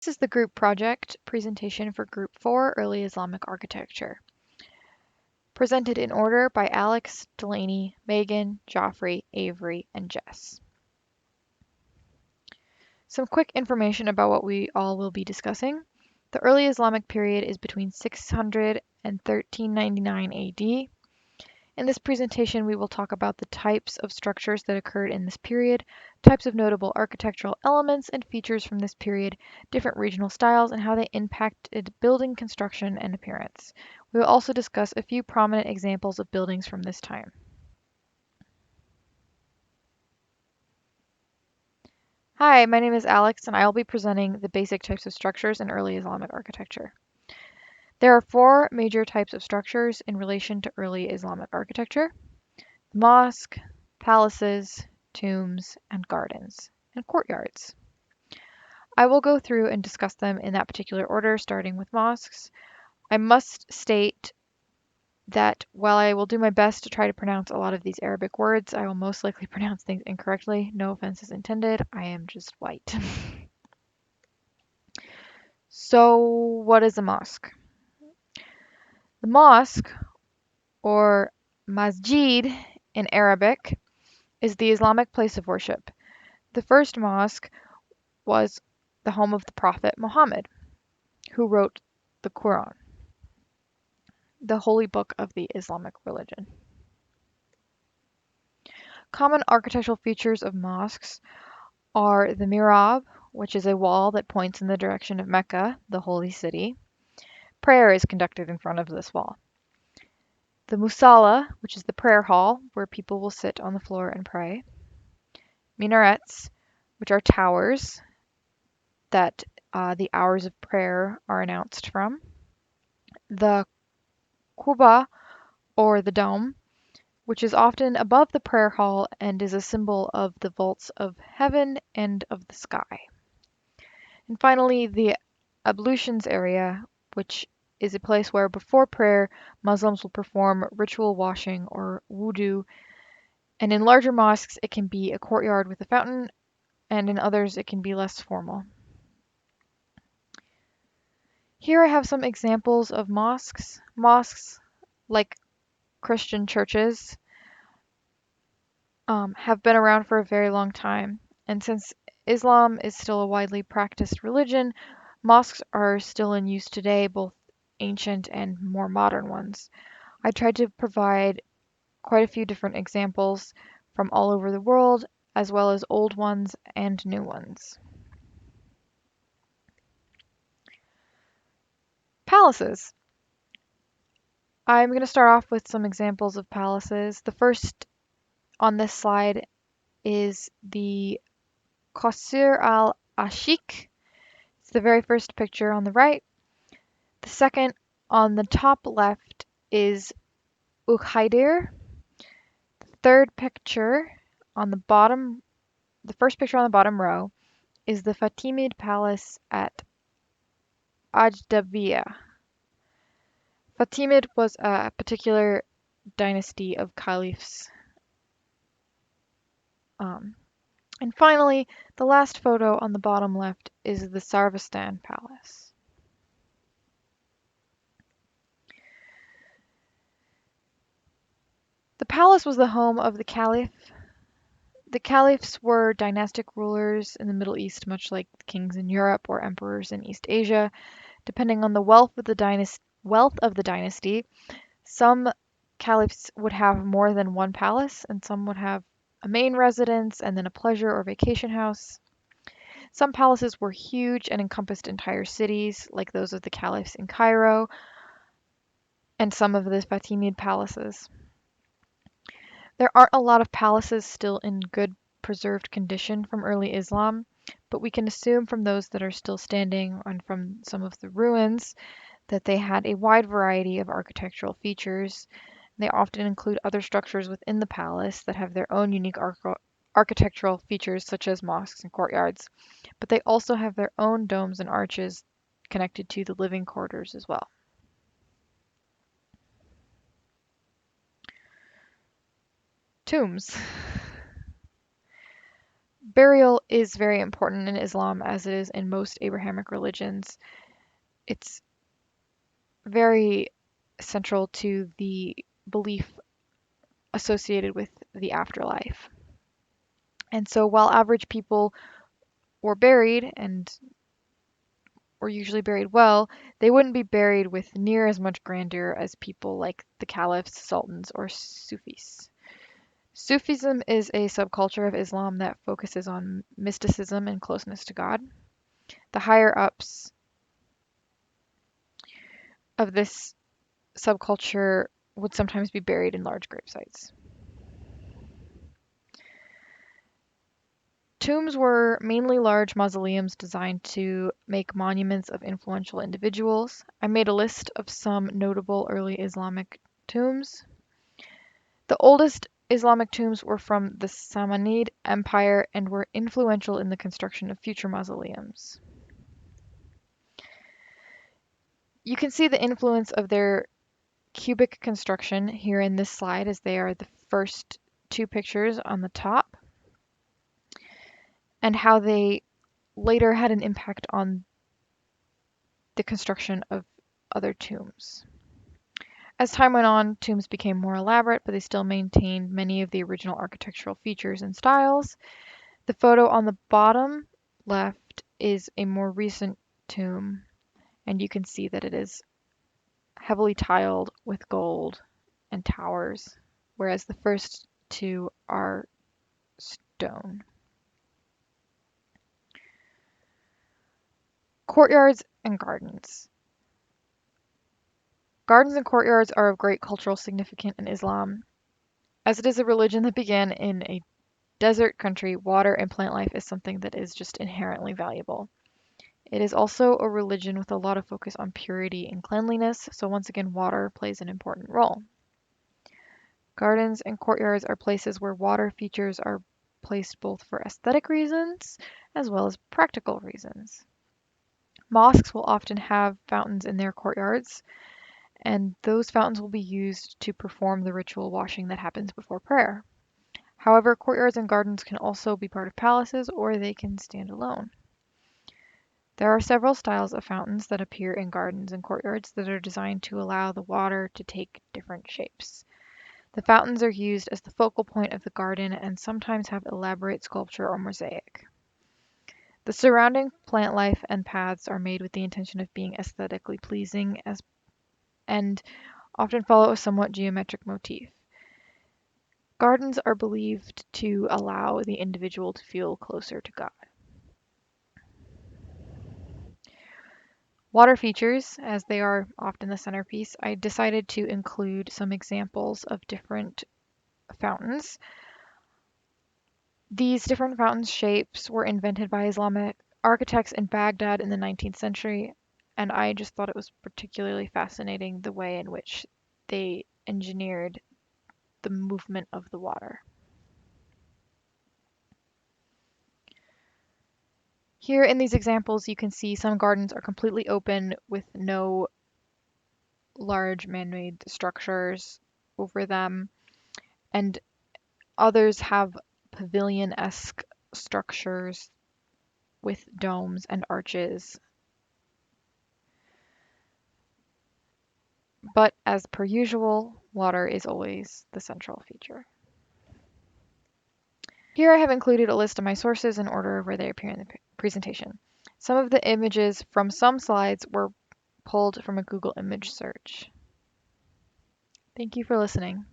This is the group project presentation for Group 4, Early Islamic Architecture. Presented in order by Alex, Delaney, Megan, Joffrey, Avery, and Jess. Some quick information about what we all will be discussing. The early Islamic period is between 600 and 1399 AD. In this presentation, we will talk about the types of structures that occurred in this period, types of notable architectural elements and features from this period, different regional styles, and how they impacted building construction and appearance. We will also discuss a few prominent examples of buildings from this time. Hi, my name is Alex, and I will be presenting the basic types of structures in early Islamic architecture. There are four major types of structures in relation to early Islamic architecture: mosque, palaces, tombs, and gardens, and courtyards. I will go through and discuss them in that particular order, starting with mosques. I must state that while I will do my best to try to pronounce a lot of these Arabic words, I will most likely pronounce things incorrectly. No offenses intended. I am just white. So, what is a mosque? The mosque, or masjid in Arabic, is the Islamic place of worship. The first mosque was the home of the Prophet Muhammad, who wrote the Quran, the holy book of the Islamic religion. Common architectural features of mosques are the mihrab, which is a wall that points in the direction of Mecca, the holy city. Prayer is conducted in front of this wall. The musalla, which is the prayer hall, where people will sit on the floor and pray. Minarets, which are towers that the hours of prayer are announced from. The kuba, or the dome, which is often above the prayer hall and is a symbol of the vaults of heaven and of the sky. And finally, the ablutions area, which is a place where before prayer, Muslims will perform ritual washing or wudu, and in larger mosques it can be a courtyard with a fountain, and in others it can be less formal. Here I have some examples of mosques. Mosques, like Christian churches, have been around for a very long time, and since Islam is still a widely practiced religion, mosques are still in use today, both ancient and more modern ones. I tried to provide quite a few different examples from all over the world, as well as old ones and new ones. Palaces. I'm going to start off with some examples of palaces. The first on this slide is the Qasr al-Ashik. It's the very first picture on the right. The second on the top left is Ukhaidir. The third picture on the bottom, the first picture on the bottom row, is the Fatimid Palace at Ajdabiya. Fatimid was a particular dynasty of caliphs. And finally, the last photo on the bottom left is the Sarvastan Palace. The palace was the home of the caliph. The caliphs were dynastic rulers in the Middle East, much like kings in Europe or emperors in East Asia. Depending on the wealth of the dynasty, some caliphs would have more than one palace, and some would have a main residence and then a pleasure or vacation house. Some palaces were huge and encompassed entire cities, like those of the caliphs in Cairo and some of the Fatimid palaces. There aren't a lot of palaces still in good preserved condition from early Islam, but we can assume from those that are still standing and from some of the ruins that they had a wide variety of architectural features. They often include other structures within the palace that have their own unique architectural features, such as mosques and courtyards, but they also have their own domes and arches connected to the living quarters as well. Tombs. Burial is very important in Islam as it is in most Abrahamic religions. It's very central to the belief associated with the afterlife. And so while average people were buried and were usually buried well, they wouldn't be buried with near as much grandeur as people like the caliphs, sultans, or Sufis. Sufism is a subculture of Islam that focuses on mysticism and closeness to God. The higher ups of this subculture would sometimes be buried in large grave sites. Tombs were mainly large mausoleums designed to make monuments of influential individuals. I made a list of some notable early Islamic tombs. The oldest Islamic tombs were from the Samanid Empire and were influential in the construction of future mausoleums. You can see the influence of their cubic construction here in this slide as they are the first two pictures on the top, and how they later had an impact on the construction of other tombs. As time went on, tombs became more elaborate, but they still maintained many of the original architectural features and styles. The photo on the bottom left is a more recent tomb, and you can see that it is heavily tiled with gold and towers, whereas the first two are stone. Courtyards and gardens. Gardens and courtyards are of great cultural significance in Islam. As it is a religion that began in a desert country, water and plant life is something that is just inherently valuable. It is also a religion with a lot of focus on purity and cleanliness, so once again, water plays an important role. Gardens and courtyards are places where water features are placed both for aesthetic reasons as well as practical reasons. Mosques will often have fountains in their courtyards, and those fountains will be used to perform the ritual washing that happens before prayer. However, courtyards and gardens can also be part of palaces or they can stand alone. There are several styles of fountains that appear in gardens and courtyards that are designed to allow the water to take different shapes. The fountains are used as the focal point of the garden and sometimes have elaborate sculpture or mosaic. The surrounding plant life and paths are made with the intention of being aesthetically pleasing and often follow a somewhat geometric motif. Gardens are believed to allow the individual to feel closer to God. Water features, as they are often the centerpiece, I decided to include some examples of different fountains. These different fountain shapes were invented by Islamic architects in Baghdad in the 19th century, and I just thought it was particularly fascinating the way in which they engineered the movement of the water. Here in these examples, you can see some gardens are completely open with no large man-made structures over them, and others have pavilion-esque structures with domes and arches. But as per usual, water is always the central feature. Here I have included a list of my sources in order of where they appear in the presentation. Some of the images from some slides were pulled from a Google image search. Thank you for listening.